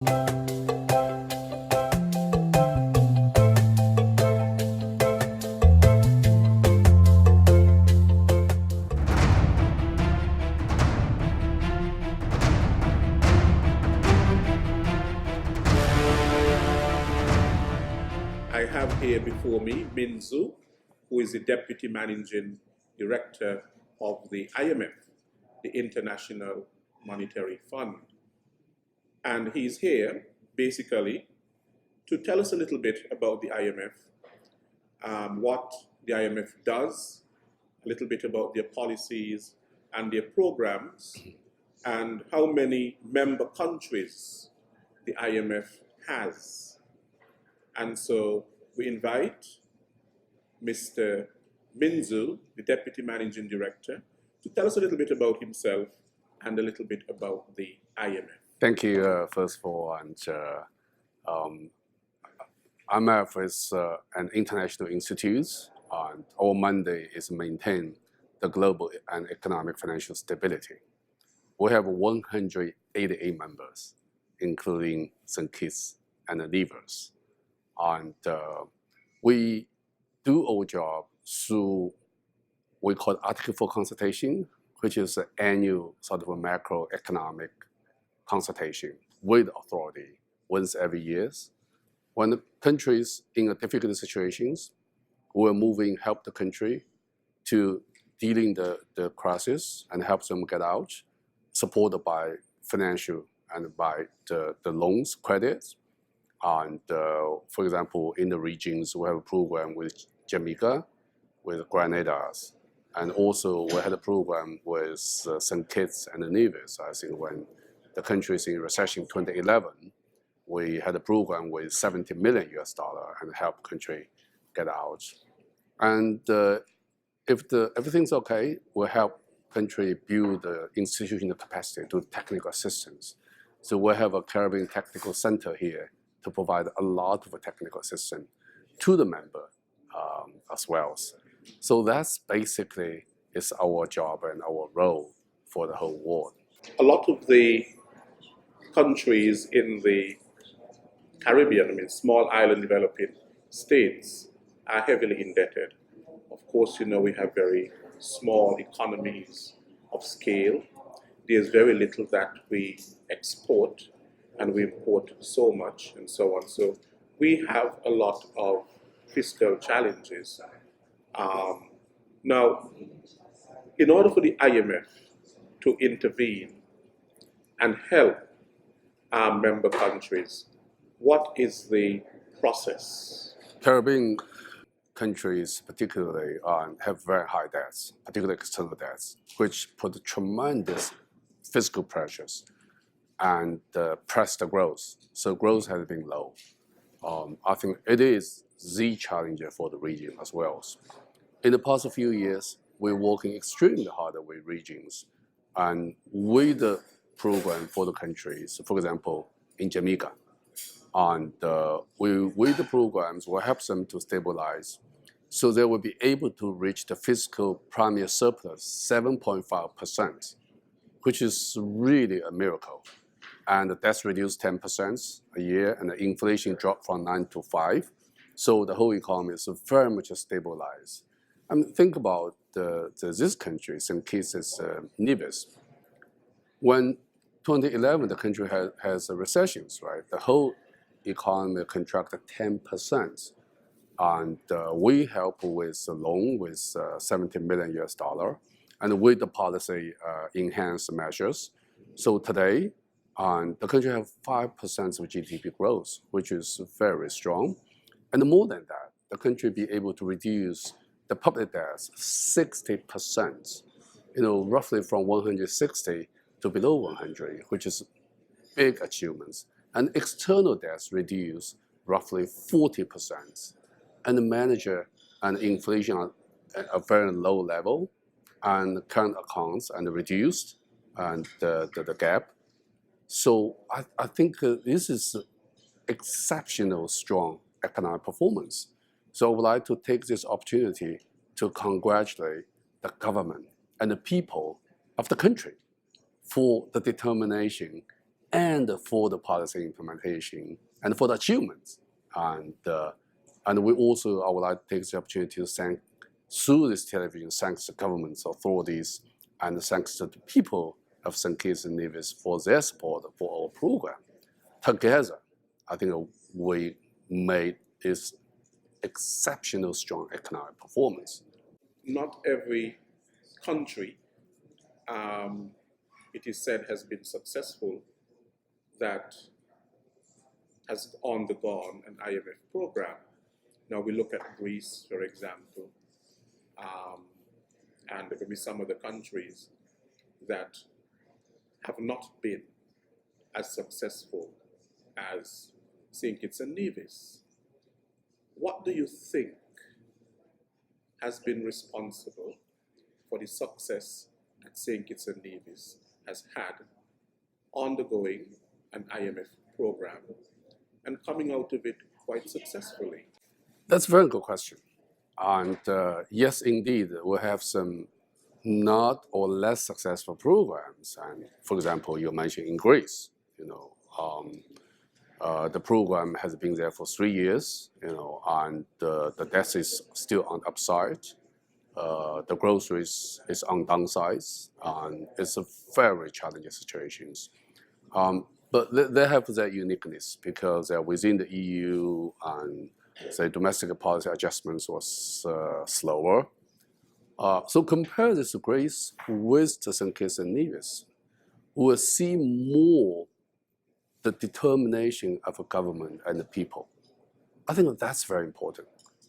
I have here before me Minzu, who is the Deputy Managing Director of the IMF, the International Monetary Fund. And he's here basically to tell us a little bit about the IMF, what the IMF does, a little bit about their policies and their programs, and how many member countries the IMF has. And so we invite Mr. Minzu, the Deputy Managing Director, to tell us a little bit about himself and a little bit about the IMF. Thank you, first of all. And IMF is an international institute, and our mandate is maintain the global and economic financial stability. We have 188 members, including SKNIS and NIVES. And we do our job through we call Article 4 consultation, which is an annual sort of a macroeconomic consultation with authority once every year. When the countries in a difficult situations, we're moving help the country to dealing the crisis and help them get out, supported by financial and by the loans, credits. And for example, in the regions, we have a program with Jamaica, with Grenada's, and also we had a program with St. Kitts and Nevis. I think when the country is in recession 2011, we had a program with $70 million and help country get out. And if everything's okay, we'll help country build the institutional capacity to technical assistance. So we have a Caribbean Technical Center here to provide a lot of technical assistance to the member as well. So that's basically is our job and our role for the whole world. A lot of the countries in the Caribbean, I mean small island developing states, are heavily indebted. Of course, you know, we have very small economies of scale. There's very little that we export, and we import so much and so on. So we have a lot of fiscal challenges. Now, in order for the IMF to intervene and help our member countries, what is the process? Caribbean countries particularly have very high debts, particularly external debts, which put tremendous fiscal pressures and press the growth. So growth has been low. I think it is the challenge for the region as well. In the past few years, we're working extremely hard with regions and with the program for the countries, for example, in Jamaica. And with the programs, we'll help them to stabilize so they will be able to reach the fiscal primary surplus 7.5%, which is really a miracle. And the debts reduced 10% a year, and the inflation dropped from 9 to 5. So the whole economy is very much stabilized. And think about this country, St. Kitts and Nevis. When 2011, the country has recessions, right? The whole economy contracted 10%. And we help with a loan with $70 million, and with the policy enhanced measures. So today, the country has 5% of GDP growth, which is very strong. And more than that, the country be able to reduce the public debts 60%, roughly from 160 to below 100, which is big achievements. And external debts reduced roughly 40%. And the manager and inflation are at a very low level, and current accounts and reduced, and the gap. So I think this is exceptional strong economic performance. So I would like to take this opportunity to congratulate the government and the people of the country for the determination and for the policy implementation and for the achievements. And we also, I would like to take the opportunity to thank, through this television, thanks to governments, authorities, and thanks to the people of St. Kitts and Nevis for their support for our program. Together, I think we made this exceptional strong economic performance. Not every country, it is said, has been successful that has undergone an IMF program. Now we look at Greece, for example, and there will be some other countries that have not been as successful as St. Kitts and Nevis. What do you think has been responsible for the success that St. Kitts and Nevis has had undergoing an IMF program and coming out of it quite successfully? That's a very good question. And yes, indeed, we have some not or less successful programs. And for example, you mentioned in Greece, the program has been there for 3 years, and the debt is still on the upside. The growth rate is on downside, and it's a very challenging situation. But they have their uniqueness because they're within the EU, and the domestic policy adjustments was slower. So compare this to Greece with the St. Kitts and Nevis, we will see more the determination of a government and the people. I think that's very important.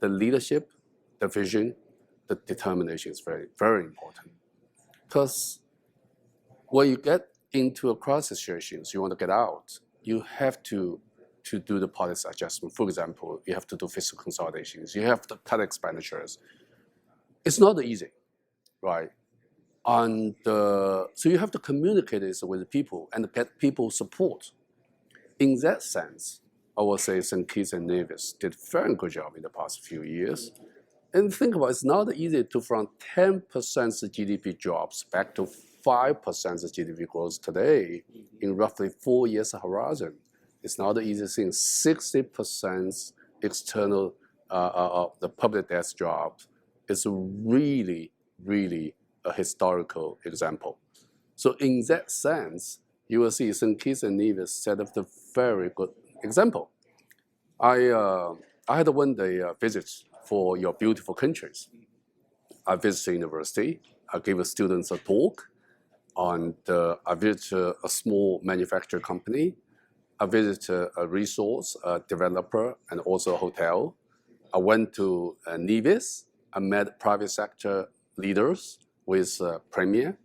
The leadership, the vision, the determination is very, very important. Because when you get into a crisis situations, you want to get out, you have to do the policy adjustment. For example, you have to do fiscal consolidations, you have to cut expenditures. It's not easy, right? And so you have to communicate this with the people and get people's support. In that sense, I would say St. Kitts and Nevis did a very good job in the past few years. And think about it, it's not easy to from 10% GDP drops back to 5% GDP growth today in roughly 4 years horizon. It's not an easy thing. 60% external, the public debt drop is really, really a historical example. So in that sense, you will see St. Kitts and Nevis set up the very good example. I had a one-day visit for your beautiful countries. I visited university. I gave students a talk, and I visited a small manufacturing company. I visited a resource developer and also a hotel. I went to Nevis. I met private sector leaders with Premier.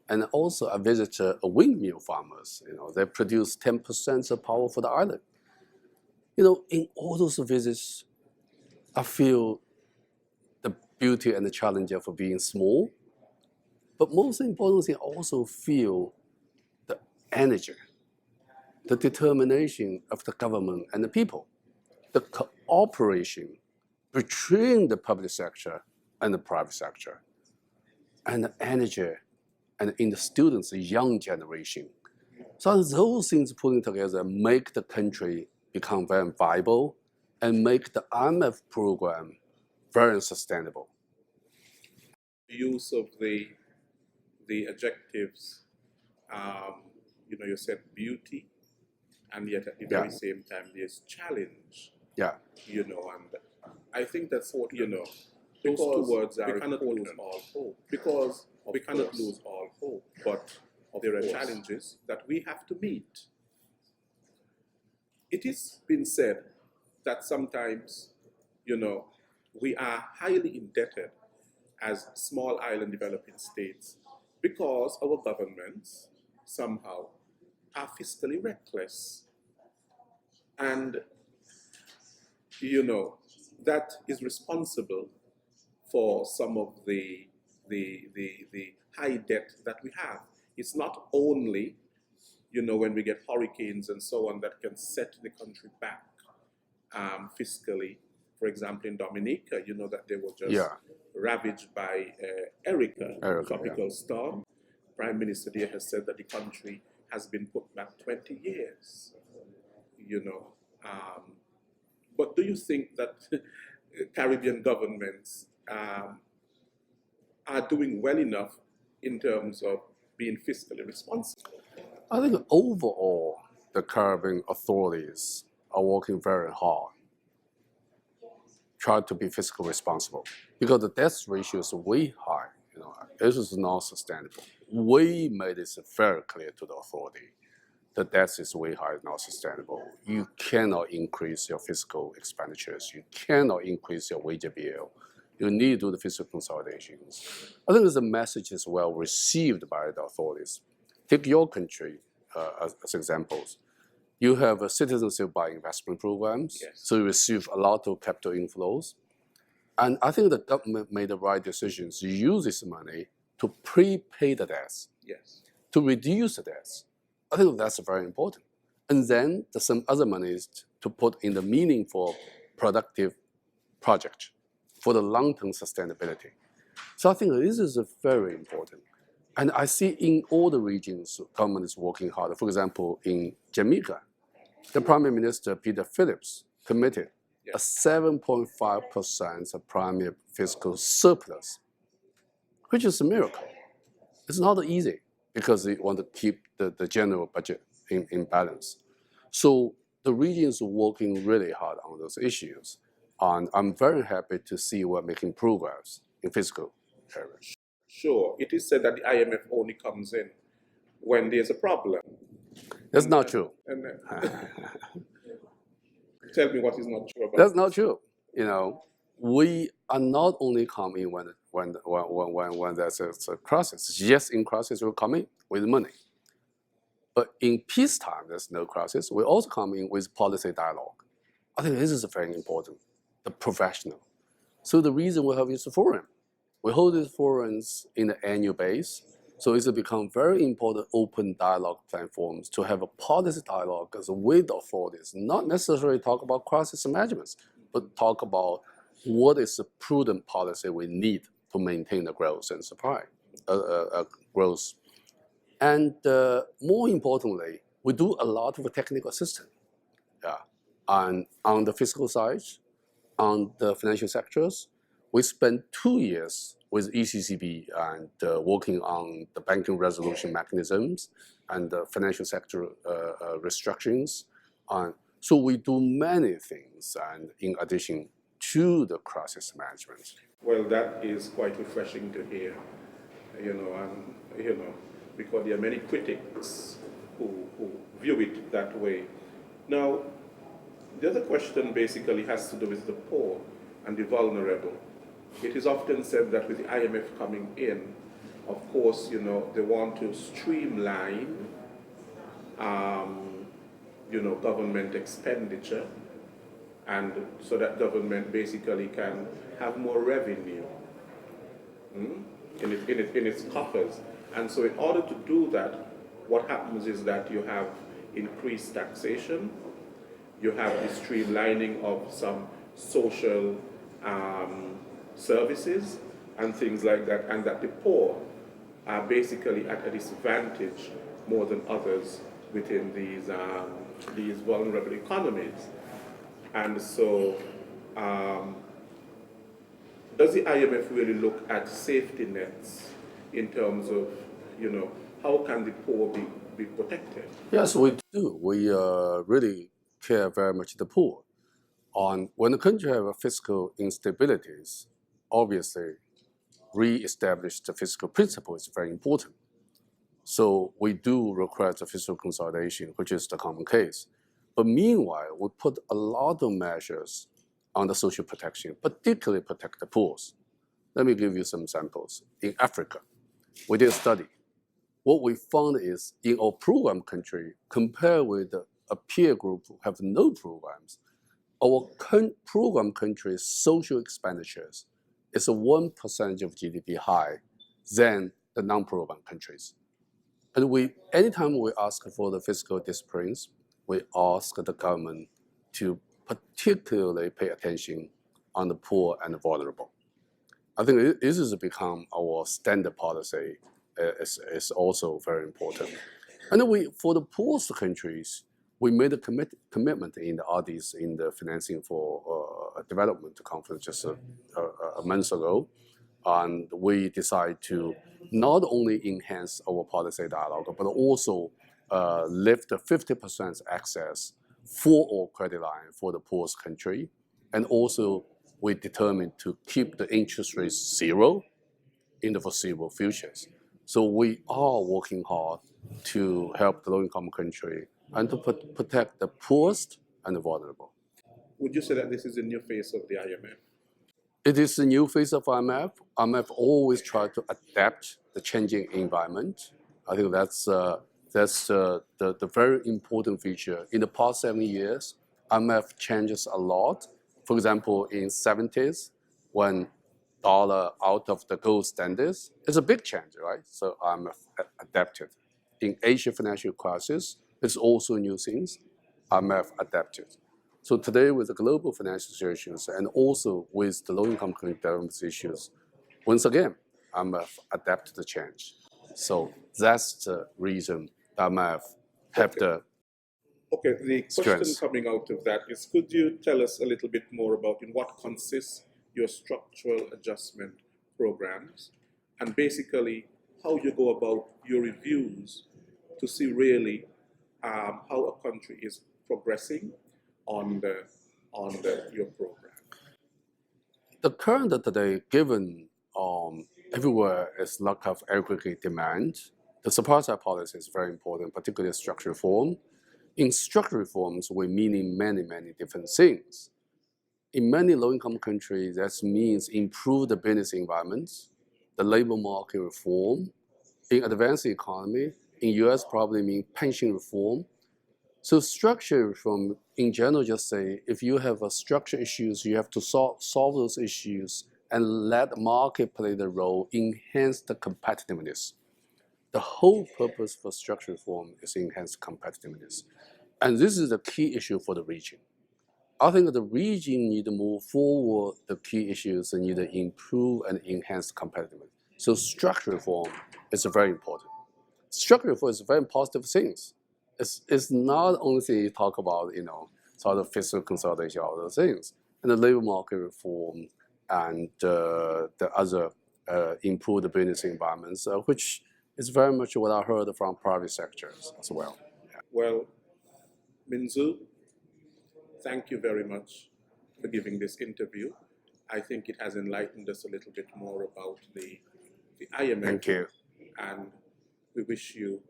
And also I visited a windmill farmers. They produce 10% of power for the island. In all those visits, I feel the beauty and the challenge of being small. But most importantly, I also feel the energy, the determination of the government and the people, the cooperation between the public sector and the private sector, and the energy and in the students, the young generation. So those things putting together make the country become very viable and make the IMF program very sustainable. The use of the adjectives, you said beauty, and yet at the very same time there's challenge. Yeah. And I think that's what, those two words are important. Because we cannot lose all hope, but there are challenges that we have to meet. It has been said that sometimes, we are highly indebted as small island developing states because our governments somehow are fiscally reckless. And, that is responsible for some of the high debt that we have. It's not only, when we get hurricanes and so on that can set the country back fiscally. For example, in Dominica, that they were just ravaged by Erica, tropical storm. Prime Minister there has said that the country has been put back 20 years, you know. But do you think that Caribbean governments are doing well enough in terms of being fiscally responsible? I think overall, the Caribbean authorities are working very hard, try to be fiscally responsible, because the debt ratio is way high. You know, this is not sustainable. We made it very clear to the authority. The debt is way high, not sustainable. You cannot increase your fiscal expenditures. You cannot increase your wage bill. You need to do the fiscal consolidations. I think the message is well received by the authorities. Take your country as examples. You have a citizenship by investment programs, Yes. so you receive a lot of capital inflows. And I think the government made the right decisions to use this money to prepay the debts, Yes. to reduce the debts. I think that's very important. And then there's some other monies to put in the meaningful, productive project for the long-term sustainability. So I think this is very important. And I see in all the regions, government is working hard. For example, in Jamaica, the Prime Minister, Peter Phillips, committed a 7.5% of primary fiscal surplus, which is a miracle. It's not easy because they want to keep the general budget in balance. So the regions are working really hard on those issues. And I'm very happy to see we're making progress in fiscal areas. Sure, it is said that the IMF only comes in when there's a problem. That's not true. And tell me what is not true about That's not true. You know, we are not only coming when there's a crisis. Yes, in crisis we're coming with money. But in peacetime, there's no crisis. We also come in with policy dialogue. I think this is very important, the professional. So the reason we have this forum, we hold these forums in the annual base. So it's become very important open dialogue platforms to have a policy dialogue with authorities, not necessarily talk about crisis management, but talk about what is the prudent policy we need to maintain the growth and supply growth. And more importantly, we do a lot of technical assistance. Yeah. And on the fiscal side, on the financial sectors, we spent 2 years with ECCB and working on the banking resolution mechanisms and the financial sector restrictions. So we do many things, and in addition to the crisis management. Well, that is quite refreshing to hear, because there are many critics who view it that way. Now, the other question basically has to do with the poor and the vulnerable. It is often said that with the IMF coming in, of course, they want to streamline, government expenditure, and so that government basically can have more revenue in its coffers. And so in order to do that, what happens is that you have increased taxation, you have the streamlining of some social services and things like that, and that the poor are basically at a disadvantage more than others within these vulnerable economies. And so does the IMF really look at safety nets in terms of, how can the poor be protected? Yes, we do. We really care very much the poor. When the country have fiscal instabilities, obviously, re-establish the fiscal principle is very important. So we do require the fiscal consolidation, which is the common case. But meanwhile, we put a lot of measures on the social protection, particularly protect the poor. Let me give you some samples. In Africa, we did a study. What we found is in our program country, compared with a peer group who have no programs, our program country's social expenditures is 1% of GDP high than the non-program countries. And anytime we ask for the fiscal disciplines, we ask the government to particularly pay attention on the poor and the vulnerable. I think this has become our standard policy. Is also very important. And then for the poorest countries, we made a commitment in the Addis in the financing for development conference just a month ago. And we decided to not only enhance our policy dialogue, but also lift the 50% access for our credit line for the poorest country. And also, we determined to keep the interest rates zero in the foreseeable futures. So we are working hard to help the low-income country and to protect the poorest and the vulnerable. Would you say that this is a new phase of the IMF? It is a new phase of IMF. IMF always try to adapt the changing environment. I think that's the very important feature. In the past 7 years, IMF changes a lot. For example, in 70s, when dollar out of the gold standards, it's a big change, right? So IMF adapted. In Asia financial crisis, it's also new things. IMF adapted. So today, with the global financial situations and also with the low-income country development issues, once again, IMF adapted the change. So that's the reason IMF have the Okay, the question strengths. coming out of that is, could you tell us a little bit more about in what consists your structural adjustment programs, and basically how you go about your reviews to see really how a country is progressing on your program? The current today, given everywhere is lack of aggregate demand, the supply side policy is very important, particularly structural reform. In structural reforms, we mean many, many different things. In many low-income countries, that means improve the business environments, the labor market reform. In advanced economy, in US probably mean pension reform. So structure reform, in general, just say, if you have structure issues, you have to solve those issues and let the market play the role, enhance the competitiveness. The whole purpose for structural reform is enhance competitiveness. And this is the key issue for the region. I think the region need to move forward the key issues and need to improve and enhance competitiveness. So structural reform is very important. Structural reform is a very positive thing. It's not only thing you talk about, sort of fiscal consolidation, all those things. And the labor market reform and the other improve the business environments, which is very much what I heard from private sectors as well. Yeah. Well, Minzu, thank you very much for giving this interview. I think it has enlightened us a little bit more about the IMF. Thank you. And we wish you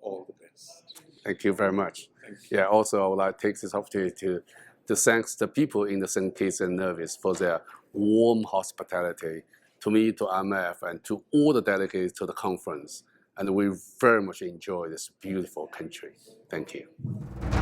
all the best. Thank you very much. Thank you. Yeah, also I would like to take this opportunity to thank the people in the St. Kitts and Nevis for their warm hospitality to me, to IMF, and to all the delegates to the conference. And we very much enjoy this beautiful country. Thank you.